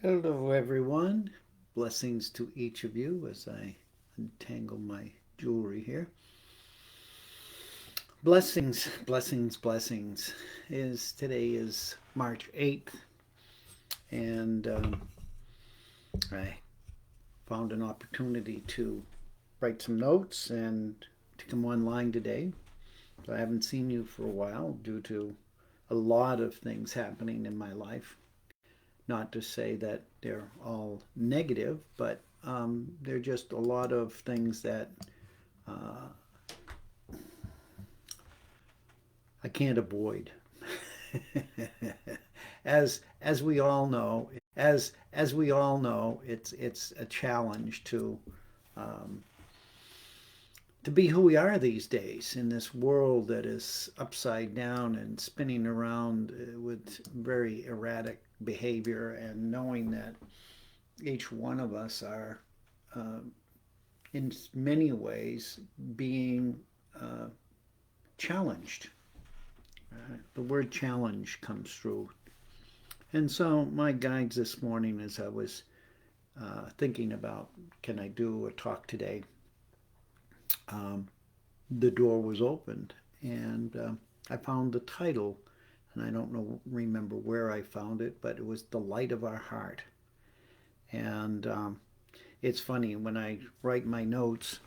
Hello, everyone. Blessings to each of you as I untangle my jewelry here. Blessings, blessings, blessings. Is today is March 8th, and I found an opportunity to write some notes and to come online today. So I haven't seen you for a while due to a lot of things happening in my life. Not to say that they're all negative, but they're just a lot of things that uh, I can't avoid. as we all know, as we all know, it's a challenge um, to be who we are these days in this world that is upside down and spinning around with very erratic behavior, and knowing that each one of us are uh, in many ways being uh, challenged. The word challenge comes through. And so, my guides this morning, as I was thinking about can I do a talk today, um, the door was opened, and I found the title, and I don't know remember where I found it, but it was The Light of Our Heart. And it's funny when I write my notes,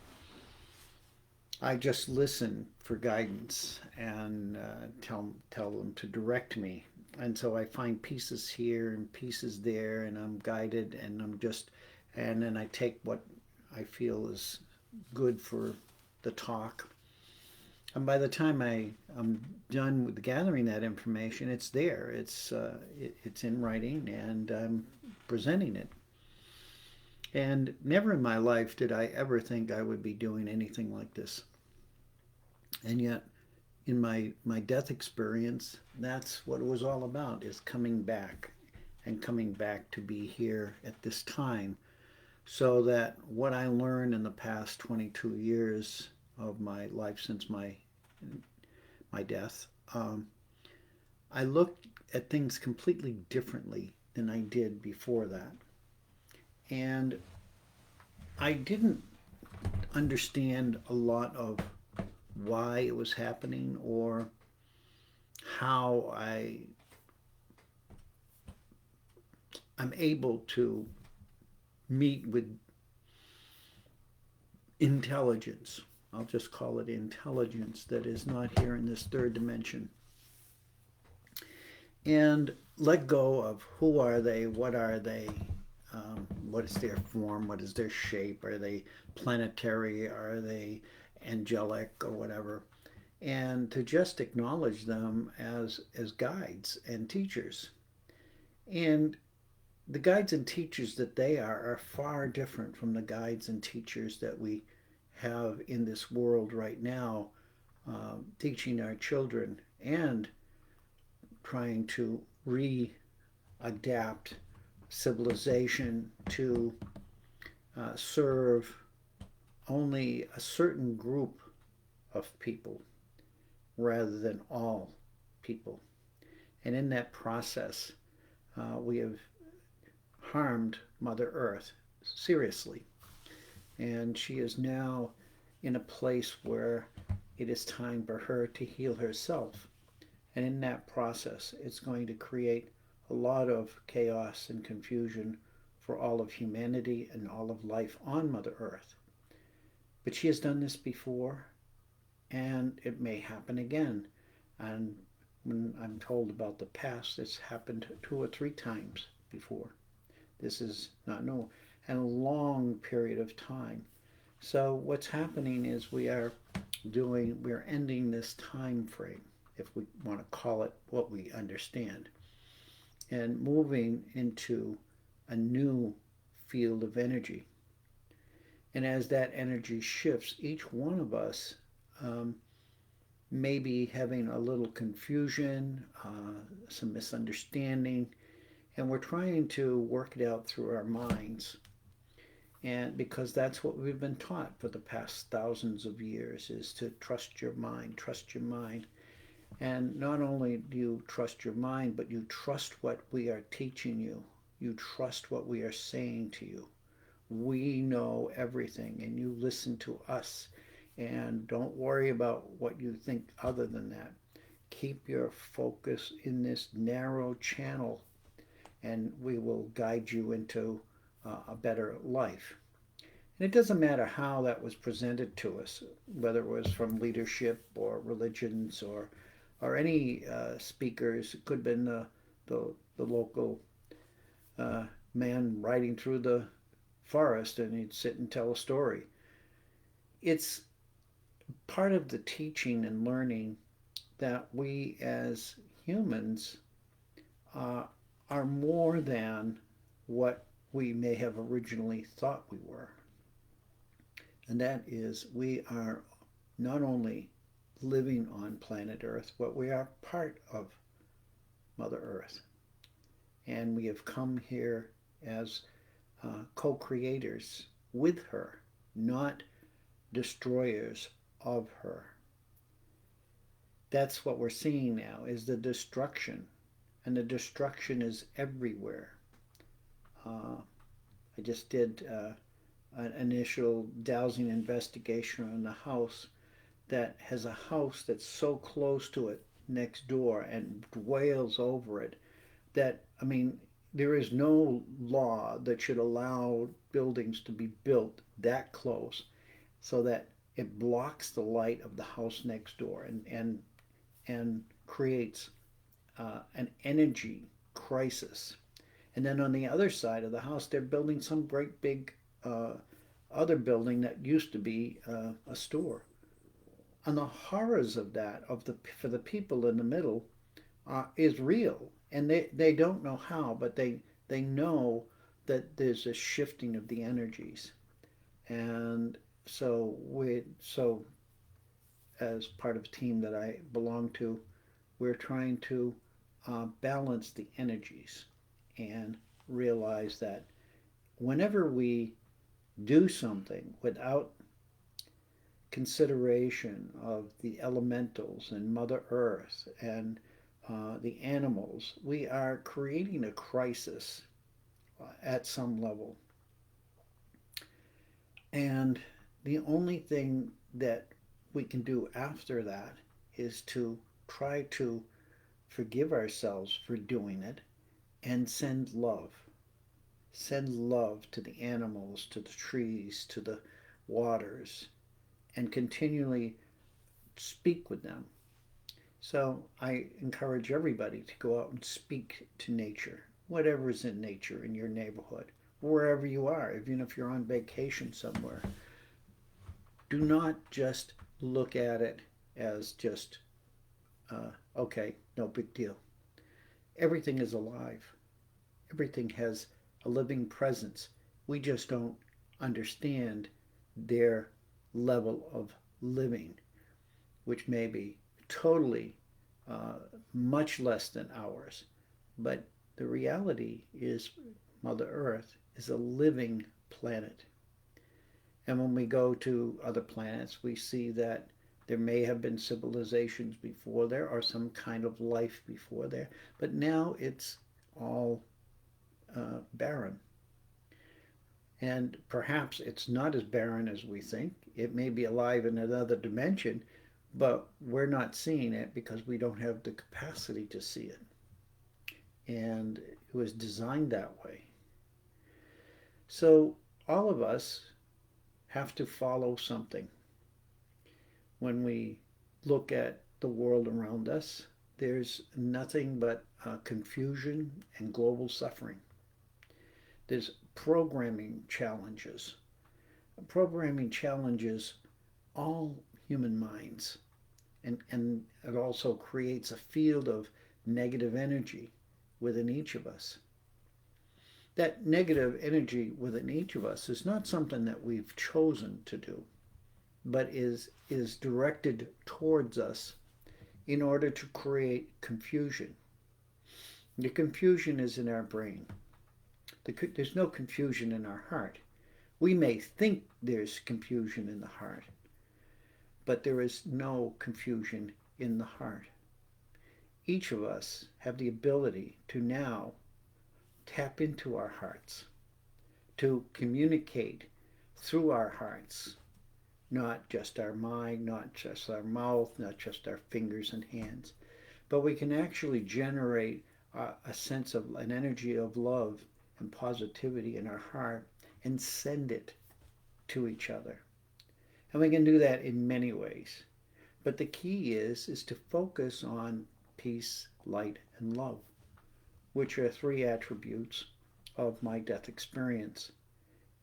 I just listen for guidance and tell them to direct me. And so I find pieces here and pieces there, and I'm guided, and and then I take what I feel is good for the talk. And by the time I'm done with gathering that information, it's there. It's in writing, and I'm presenting it. And never in my life did I ever think I would be doing anything like this. And yet, in my death experience, that's what it was all about, is coming back, and coming back to be here at this time, so that what I learned in the past 22 years of my life since my death, I looked at things completely differently than I did before that. And I didn't understand a lot of why it was happening, or how I'm able to meet with intelligence. I'll just call it intelligence that is not here in this third dimension. And let go of who are they, what is their form, what is their shape, are they planetary, are they angelic, or whatever, and to just acknowledge them as guides and teachers. And the guides and teachers that they are far different from the guides and teachers that we have in this world right now, teaching our children and trying to readapt civilization to serve only a certain group of people rather than all people. And in that process, we have harmed Mother Earth seriously. And she is now in a place where it is time for her to heal herself. And in that process, it's going to create a lot of chaos and confusion for all of humanity and all of life on Mother Earth. But she has done this before, and it may happen again. And when I'm told about the past, it's happened 2 or 3 times before. This is not new, and a long period of time. So what's happening is we're ending this time frame, if we want to call it what we understand, and moving into a new field of energy. And as that energy shifts, each one of us um, may be having a little confusion, some misunderstanding, and we're trying to work it out through our minds. And because that's what we've been taught for the past thousands of years, is to trust your mind, trust your mind. And not only do you trust your mind, but you trust what we are teaching you. you trust what we are saying to you. We know everything, and you listen to us. And don't worry about what you think other than that. Keep your focus in this narrow channel, and we will guide you into a better life. And it doesn't matter how that was presented to us, whether it was from leadership or religions or any speakers. It could have been the local uh, man riding through the forest, and he'd sit and tell a story. It's part of the teaching and learning that we as humans uh, are more than what we may have originally thought we were. And that is, we are not only living on planet Earth, but we are part of Mother Earth. And we have come here as co creators with her, not destroyers of her. That's what we're seeing now, is the destruction. And the destruction is everywhere. Uh, I just did an initial dowsing investigation on the house that has a house that's so close to it next door and dwells over it that, I mean, there is no law that should allow buildings to be built that close so that it blocks the light of the house next door and creates an energy crisis. And then on the other side of the house, they're building some great big uh, other building that used to be a store. And the horrors of that, of the for the people in the middle, is real, and they don't know how, but they know that there's a shifting of the energies, and so as part of a team that I belong to, we're trying to balance the energies and realize that whenever we do something without consideration of the elementals and Mother Earth and the animals, we are creating a crisis at some level. And the only thing that we can do after that is to try to forgive ourselves for doing it and send love. Send love to the animals, to the trees, to the waters, and continually speak with them. So I encourage everybody to go out and speak to nature, whatever is in nature in your neighborhood, wherever you are, even if you're on vacation somewhere. Do not just look at it as just, okay, no big deal. Everything is alive, everything has a living presence. We just don't understand their level of living, which may be totally uh, much less than ours. But the reality is, Mother Earth is a living planet. And when we go to other planets, we see that there may have been civilizations before there or some kind of life before there, but now it's all barren. And perhaps it's not as barren as we think. It may be alive in another dimension, but we're not seeing it because we don't have the capacity to see it. And it was designed that way. So all of us have to follow something. When we look at the world around us, there's nothing but confusion and global suffering. There's programming challenges. Programming challenges all human minds, and it also creates a field of negative energy within each of us. That negative energy within each of us is not something that we've chosen to do, but is directed towards us in order to create confusion. The confusion is in our brain. There's no confusion in our heart. We may think there's confusion in the heart, but there is no confusion in the heart. Each of us have the ability to now tap into our hearts, to communicate through our hearts, not just our mind, not just our mouth, not just our fingers and hands, but we can actually generate a sense of an energy of love and positivity in our heart and send it to each other. And we can do that in many ways. But the key is to focus on peace, light, and love, which are three attributes of my death experience.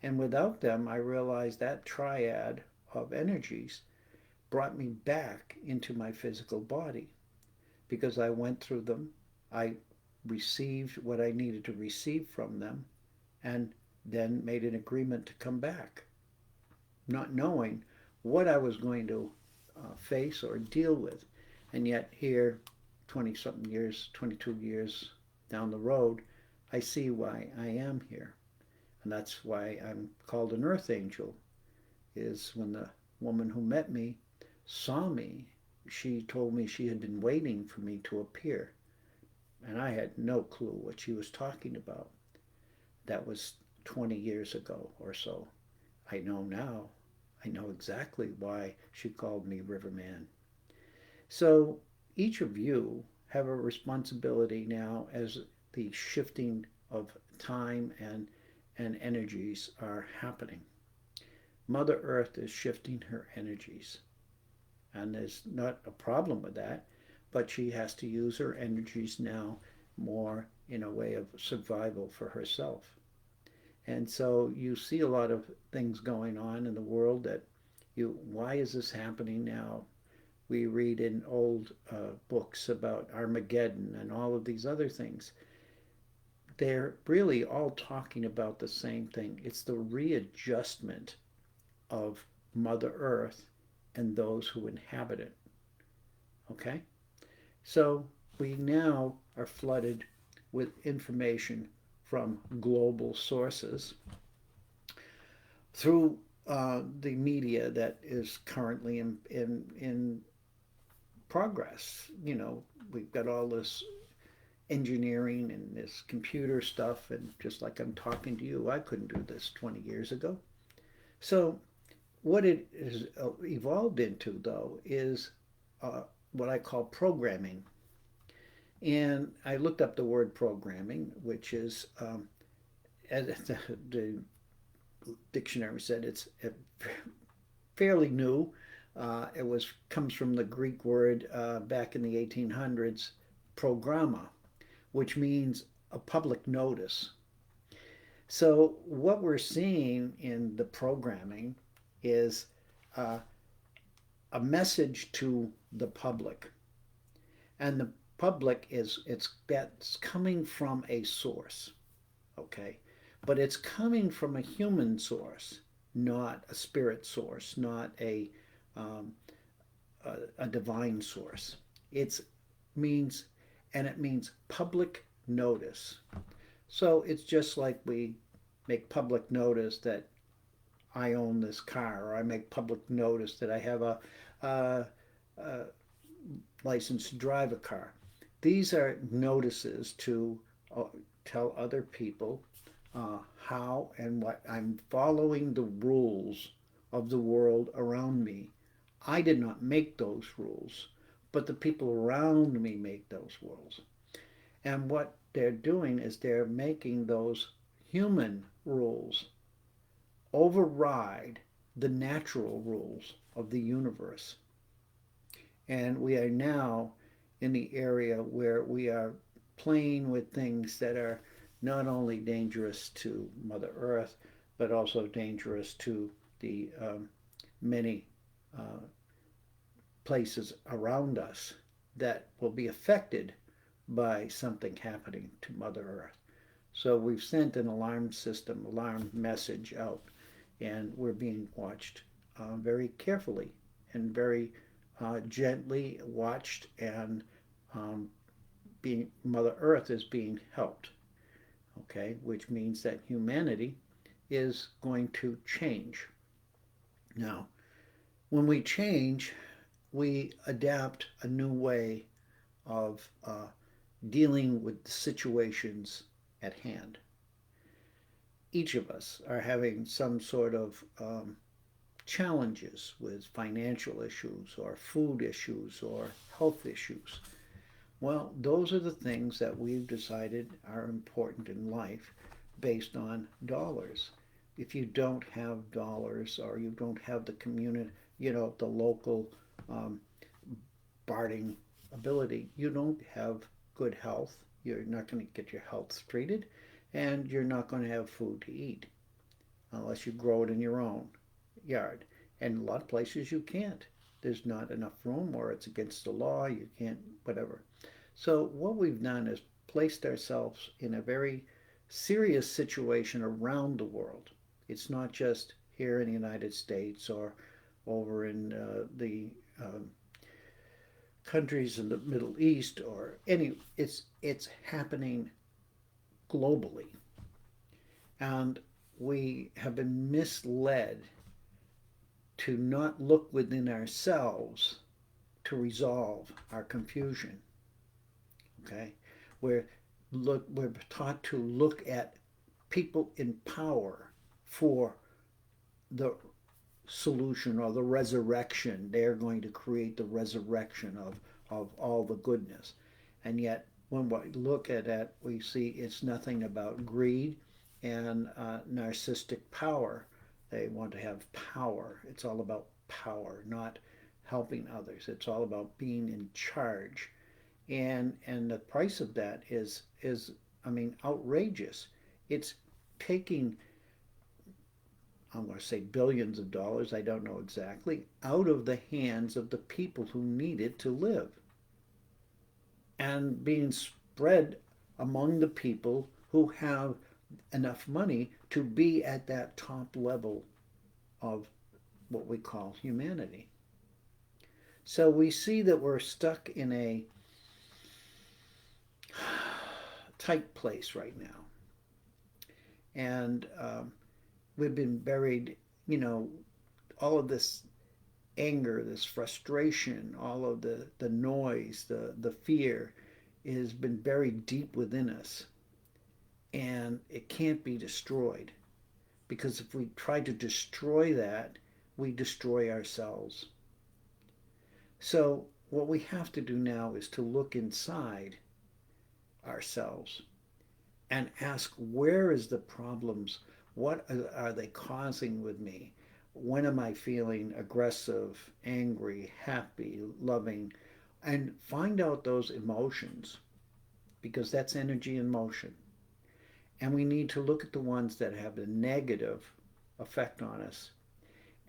And without them, I realized that triad of energies brought me back into my physical body because I went through them. I received what I needed to receive from them and then made an agreement to come back, not knowing what I was going to face or deal with. And yet, here, 20 something years, 22 years down the road, I see why I am here. And that's why I'm called an earth angel, is when the woman who met me saw me, she told me she had been waiting for me to appear. And I had no clue what she was talking about. That was 20 years ago or so. I know now. I know exactly why she called me Riverman. So each of you have a responsibility now as the shifting of time and energies are happening. Mother Earth is shifting her energies, and there's not a problem with that, but she has to use her energies now more in a way of survival for herself. And so you see a lot of things going on in the world that why is this happening now? We read in old books about Armageddon and all of these other things. They're really all talking about the same thing. It's the readjustment of Mother Earth and those who inhabit it. Okay? So we now are flooded with information from global sources through the media that is currently in progress. You know, we've got all this engineering and this computer stuff, and just like I'm talking to you, I couldn't do this 20 years ago. So what it has evolved into, though, is what I call programming. And I looked up the word programming, which is, as the dictionary said, it's fairly new. It comes from the Greek word back in the 1800s, programma, which means a public notice. So what we're seeing in the programming is uh, a message to the public, and the public that's coming from a source, okay, but it's coming from a human source, not a spirit source, not um, a divine source. It's means and it means public notice. So it's just like we make public notice that I own this car, or I make public notice that I have a license to drive a car. These are notices to tell other people how and what I'm following the rules of the world around me. I did not make those rules, but the people around me make those rules. And what they're doing is they're making those human rules override the natural rules of the universe. And we are now in the area where we are playing with things that are not only dangerous to Mother Earth, but also dangerous to the many uh, places around us that will be affected by something happening to Mother Earth. So we've sent an alarm system, alarm message out, and we're being watched very carefully and very gently watched, and being Mother Earth is being helped. Okay, which means that humanity is going to change. Now, when we change, we adapt a new way of dealing with situations at hand. Each of us are having some sort of challenges with financial issues or food issues or health issues. Well, those are the things that we've decided are important in life based on dollars. If you don't have dollars or you don't have the community, the local um, barting ability, you don't have good health. You're not going to get your health treated, and you're not going to have food to eat unless you grow it in your own yard. And a lot of places you can't. There's not enough room, or it's against the law. You can't, whatever. So, what we've done is placed ourselves in a very serious situation around the world. It's not just here in the United States or over in the countries in the Middle East or any. It's happening globally, and we have been misled to not look within ourselves to resolve our confusion. Okay, we're we're taught to look at people in power for the solution or the resurrection. They're going to create the resurrection of all the goodness. And yet, when we look at it, we see it's nothing about greed and narcissistic power. They want to have power. It's all about power, not helping others. It's all about being in charge. And the price of that is I mean outrageous. It's taking, I'm going to say billions of dollars, I don't know exactly, out of the hands of the people who need it to live and being spread among the people who have enough money to be at that top level of what we call humanity. So we see that we're stuck in a tight place right now. And we've been buried, all of this anger, this frustration, all of the noise, the fear has been buried deep within us. And it can't be destroyed because if we try to destroy that, we destroy ourselves. So, what we have to do now is to look inside ourselves and ask where is the problems, what are they causing with me, when am I feeling aggressive, angry, happy, loving, and find out those emotions because that's energy in motion. And we need to look at the ones that have a negative effect on us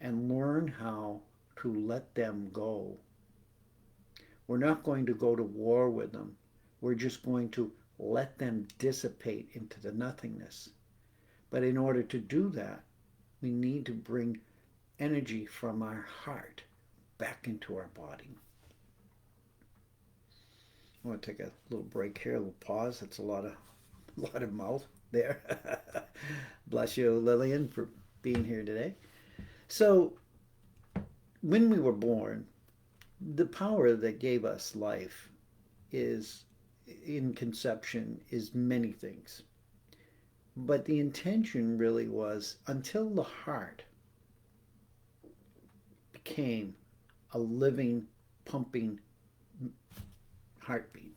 and learn how to let them go. We're not going to go to war with them. We're just going to let them dissipate into the nothingness. But in order to do that, we need to bring energy from our heart back into our body. I want to take a little break here, a little pause. That's a lot of mouth there. Bless you, Lillian, for being here today. So, when we were born, the power that gave us life is in conception is many things. But the intention really was until the heart became a living, pumping heartbeat,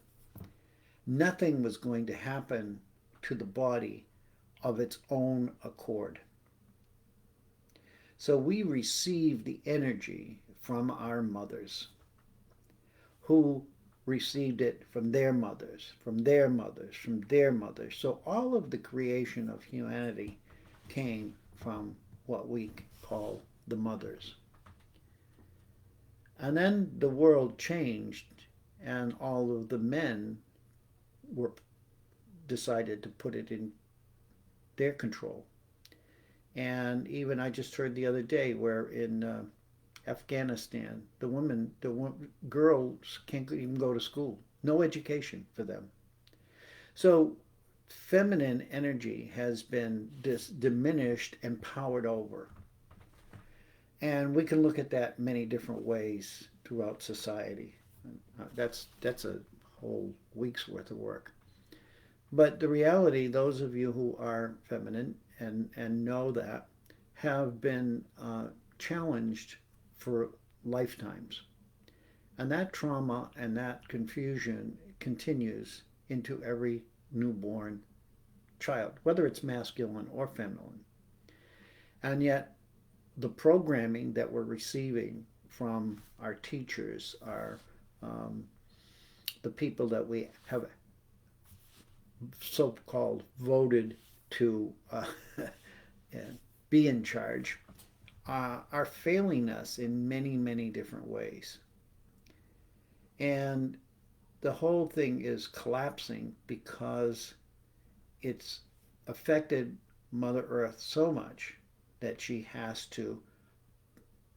nothing was going to happen to the body of its own accord. So we receive the energy from our mothers, who received it from their mothers, from their mothers, from their mothers. So all of the creation of humanity came from what we call the mothers. And then the world changed, and all of the men were decided to put it in their control. And even I just heard the other day where in Afghanistan, the girls can't even go to school. No education for them. So feminine energy has been diminished and powered over. And we can look at that many different ways throughout society. That's a whole week's worth of work. But the reality, those of you who are feminine and know that, have been challenged for lifetimes. And that trauma and that confusion continues into every newborn child, whether it's masculine or feminine. And yet, the programming that we're receiving from our teachers, um, the people that we have so called voted to be in charge, are failing us in many, many different ways. And the whole thing is collapsing because it's affected Mother Earth so much that she has to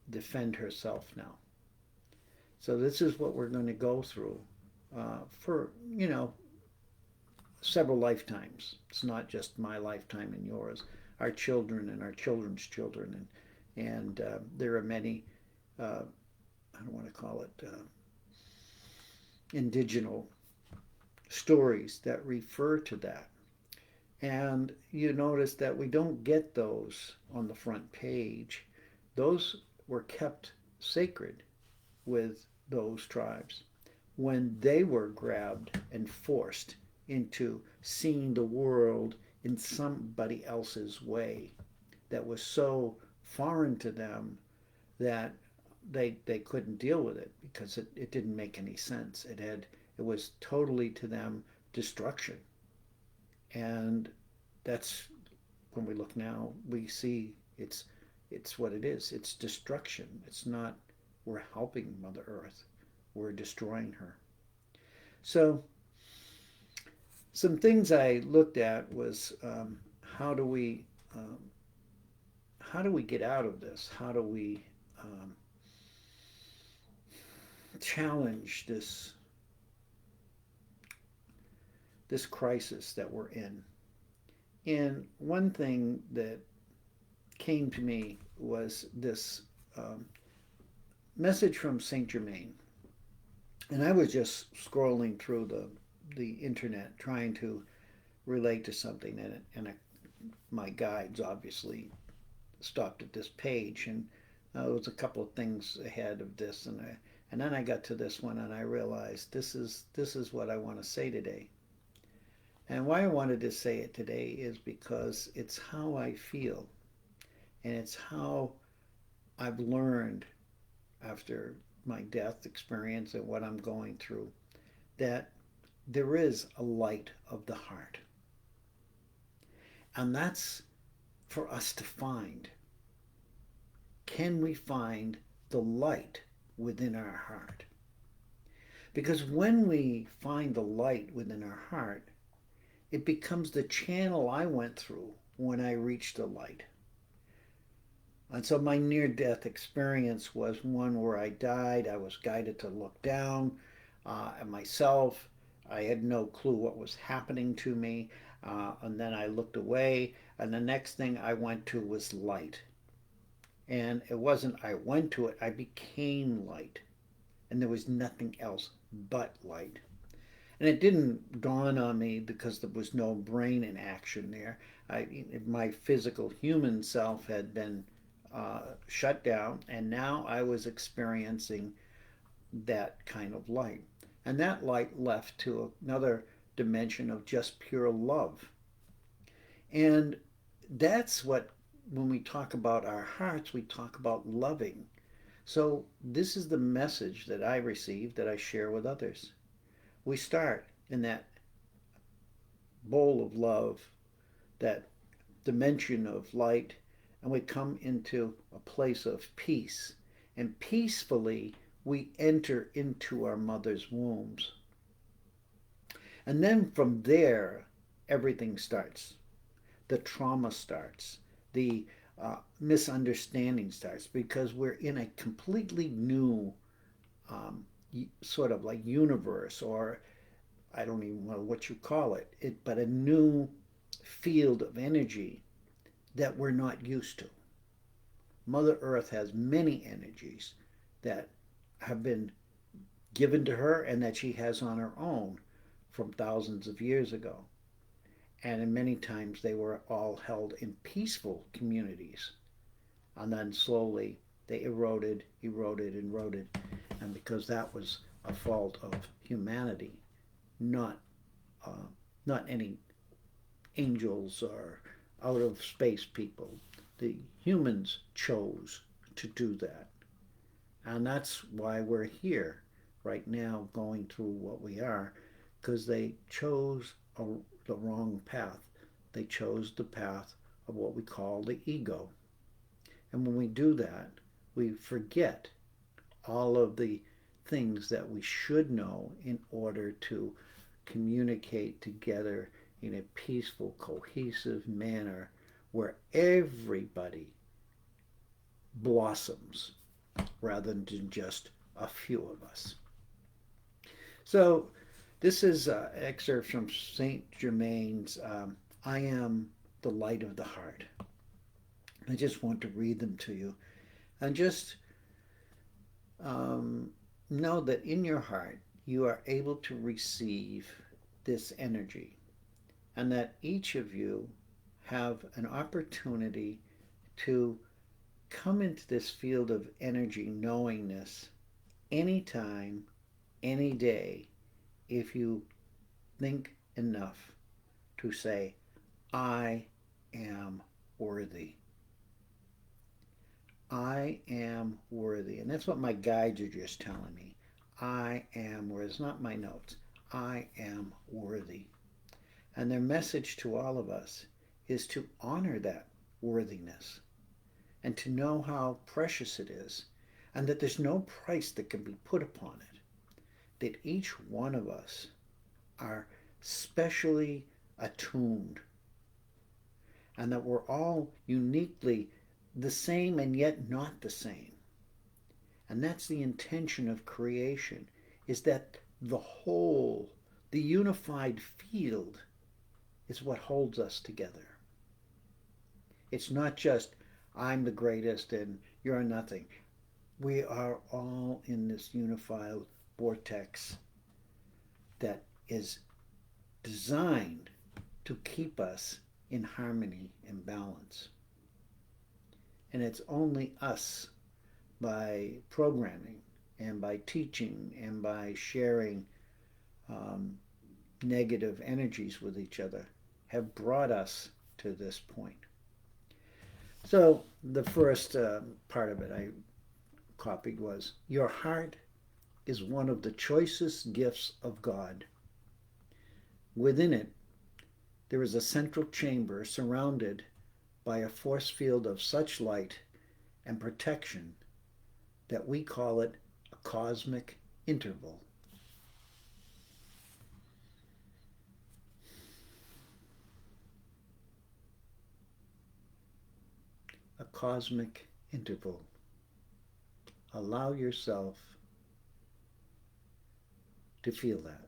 defend herself now. So this is what we're going to go through for, several lifetimes. It's not just my lifetime and yours, our children and our children's children. And there are many, I don't want to call it indigenous stories that refer to that. And you notice that we don't get those on the front page. Those were kept sacred with those tribes when they were grabbed and forced into seeing the world in somebody else's way that was so foreign to them that they couldn't deal with it because it didn't make any sense. It was totally to them destruction. And that's when we look now, we see it's what it is. It's destruction. It's not we're helping Mother Earth. We're destroying her. So some things I looked at was how do we um, how do we get out of this? How do we challenge this crisis that we're in? And one thing that came to me was this message from Saint Germain, and I was just scrolling through the internet trying to relate to something, and my guides obviously stopped at this page, and there was a couple of things ahead of this, and then I got to this one, and I realized this is what I want to say today. And why I wanted to say it today is because it's how I feel, and it's how I've learned after my death experience and what I'm going through that there is a light of the heart. And that's for us to find. Can we find the light within our heart? Because when we find the light within our heart, it becomes the channel I went through when I reached the light. And so my near death experience was one where I died. I was guided to look down at myself. I had no clue what was happening to me. And then I looked away, and the next thing I went to was light. And it wasn't I went to it, I became light. And there was nothing else but light. And it didn't dawn on me because there was no brain in action there. My physical human self had been shut down, and now I was experiencing that kind of light. And that light left to another dimension of just pure love. And that's what, when we talk about our hearts, we talk about loving. So, this is the message that I receive that I share with others. We start in that bowl of love, that dimension of light, and we come into a place of peace. And peacefully, we enter into our mother's wombs. And then from there, everything starts. The trauma starts. The misunderstanding starts because we're in a completely new sort of like universe, or I don't even know what you call it, but a new field of energy that we're not used to. Mother Earth has many energies that have been given to her and that she has on her own from thousands of years ago. and in many times they were all held in peaceful communities. And then slowly they eroded, and because that was a fault of humanity, not uh, not any angels or out of space people. The humans chose to do that. And that's why we're here right now going through what we are, because they chose the wrong path. They chose the path of what we call the ego. And when we do that, we forget all of the things that we should know in order to communicate together in a peaceful, cohesive manner where everybody blossoms rather than just a few of us. So, this is an excerpt from Saint Germain's I Am the Light of the Heart. I just want to read them to you. And just know that in your heart you are able to receive this energy, and that each of you have an opportunity to come into this field of energy knowingness anytime, any day, if you think enough to say, I am worthy. I am worthy. And that's what my guides are just telling me. I am worthy. It's not my notes. I am worthy. And their message to all of us is to honor that worthiness and to know how precious it is, and that there's no price that can be put upon it. That each one of us are specially attuned, and that we're all uniquely the same and yet not the same. And that's the intention of creation, is that the whole, the unified field is what holds us together. It's not just I'm the greatest and you're nothing. We are all in this unified vortex that is designed to keep us in harmony and balance. And it's only us, by programming and by teaching and by sharing negative energies with each other, have brought us to this point. So the first part of it I copied was, your heart is one of the choicest gifts of God. Within it, there is a central chamber surrounded by a force field of such light and protection that we call it a cosmic interval. A cosmic interval. Allow yourself to feel that.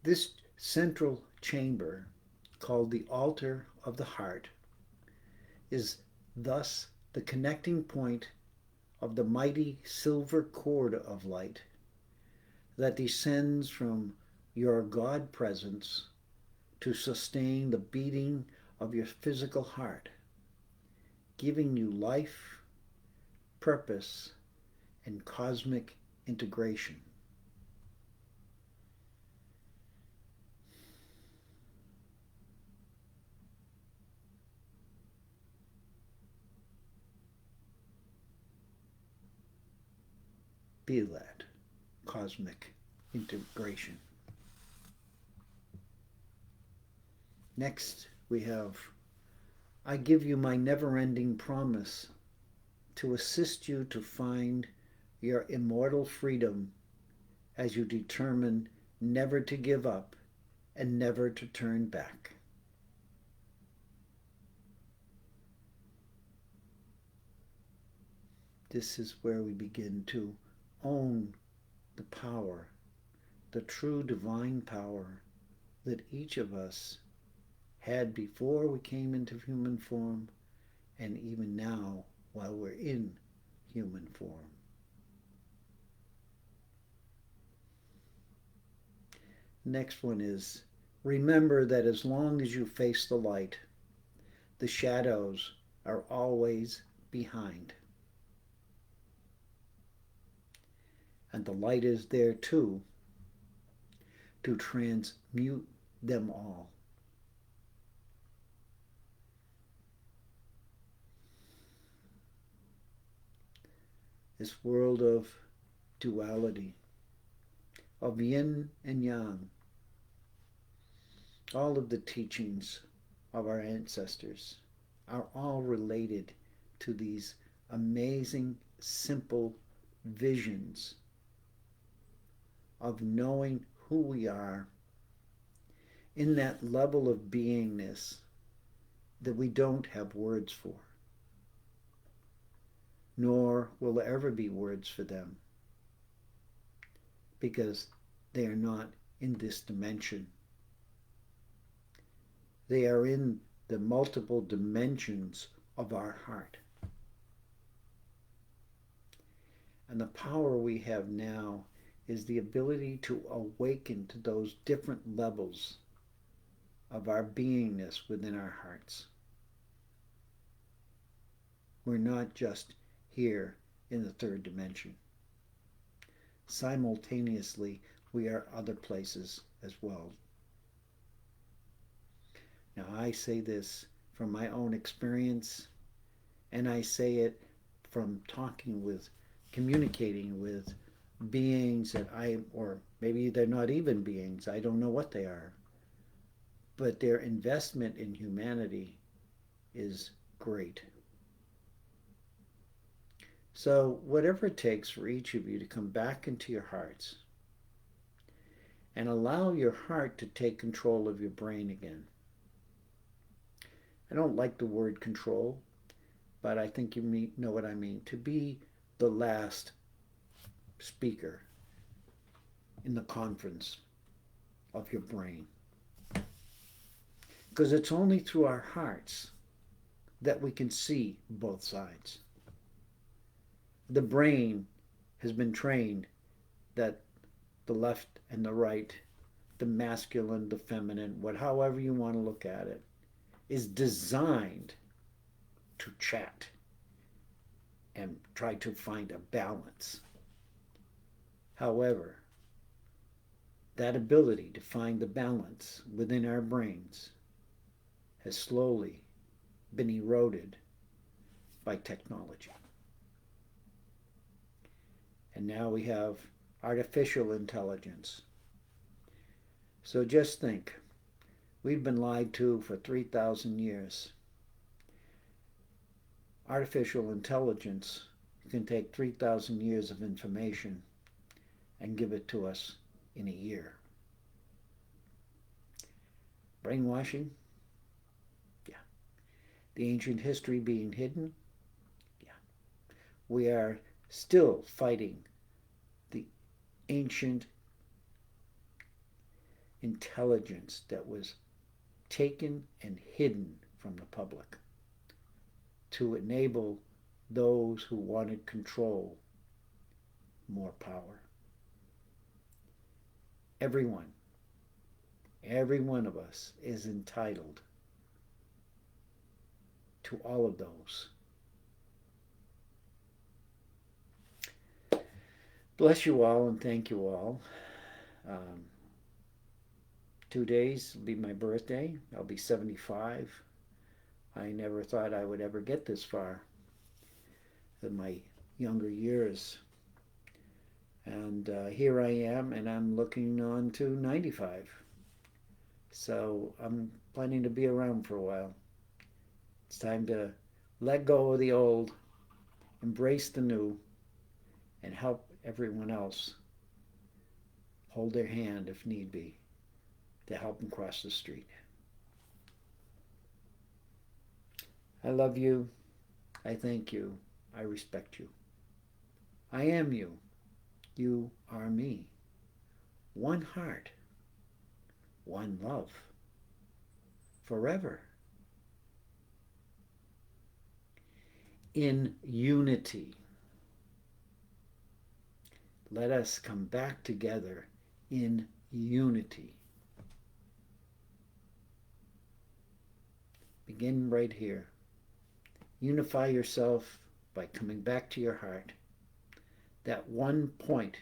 This central chamber, called the altar of the heart, is thus the connecting point of the mighty silver cord of light that descends from your God presence to sustain the beating of your physical heart, giving you life, purpose, and cosmic integration. Feel that cosmic integration. Next, we have, I give you my never-ending promise to assist you to find your immortal freedom as you determine never to give up and never to turn back. This is where we begin to own the power, the true divine power that each of us had before we came into human form, and even now while we're in human form. Next one is remember that as long as you face the light, the shadows are always behind. And the light is there too to transmute them all. This world of duality, of yin and yang, all of the teachings of our ancestors are all related to these amazing, simple visions of knowing who we are in that level of beingness that we don't have words for, nor will there ever be words for them because they are not in this dimension. They are in the multiple dimensions of our heart. And the power we have now is the ability to awaken to those different levels of our beingness within our hearts. We're not just here in the third dimension. Simultaneously, we are other places as well. Now, I say this from my own experience, and I say it from communicating with beings that or maybe they're not even beings, I don't know what they are, but their investment in humanity is great. So, whatever it takes for each of you to come back into your hearts and allow your heart to take control of your brain again. I don't like the word control, but I think you know what I mean. To be the last speaker in the conference of your brain. Because it's only through our hearts that we can see both sides. The brain has been trained that the left and the right, the masculine, the feminine, however you want to look at it, is designed to chat and try to find a balance. However, that ability to find the balance within our brains has slowly been eroded by technology. And now we have artificial intelligence. So just think, we've been lied to for 3,000 years. Artificial intelligence can take 3,000 years of information and give it to us in a year. Brainwashing? Yeah. The ancient history being hidden? Yeah. We are still fighting the ancient intelligence that was taken and hidden from the public to enable those who wanted control more power. Every one of us is entitled to all of those. Bless you all and thank you all. 2 days will be my birthday. I'll be 75. I never thought I would ever get this far in my younger years. And here I am, and I'm looking on to 95. So I'm planning to be around for a while. It's time to let go of the old, embrace the new, and help everyone else hold their hand if need be to help them cross the street. I love you. I thank you. I respect you. I am you. You are me. One heart. One love. Forever. In unity. Let us come back together in unity. Begin right here. Unify yourself by coming back to your heart. That one point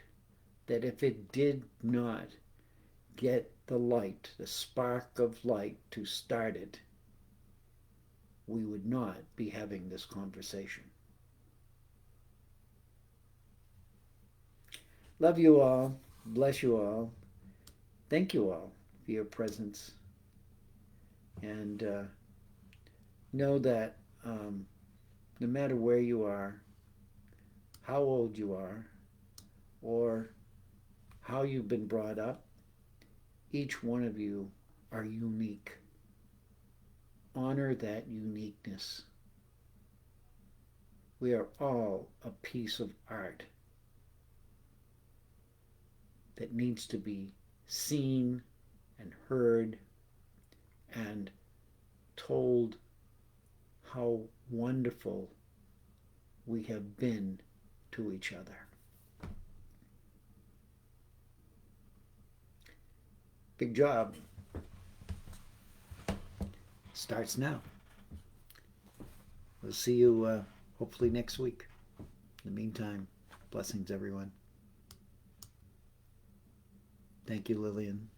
that if it did not get the light, the spark of light to start it, we would not be having this conversation. Love you all. Bless you all. Thank you all for your presence. And know that no matter where you are, how old you are, or how you've been brought up, each one of you are unique. Honor that uniqueness. We are all a piece of art that needs to be seen and heard and told how wonderful we have been to each other. Big job. Starts now. We'll see you hopefully next week. In the meantime, blessings, everyone. Thank you, Lillian.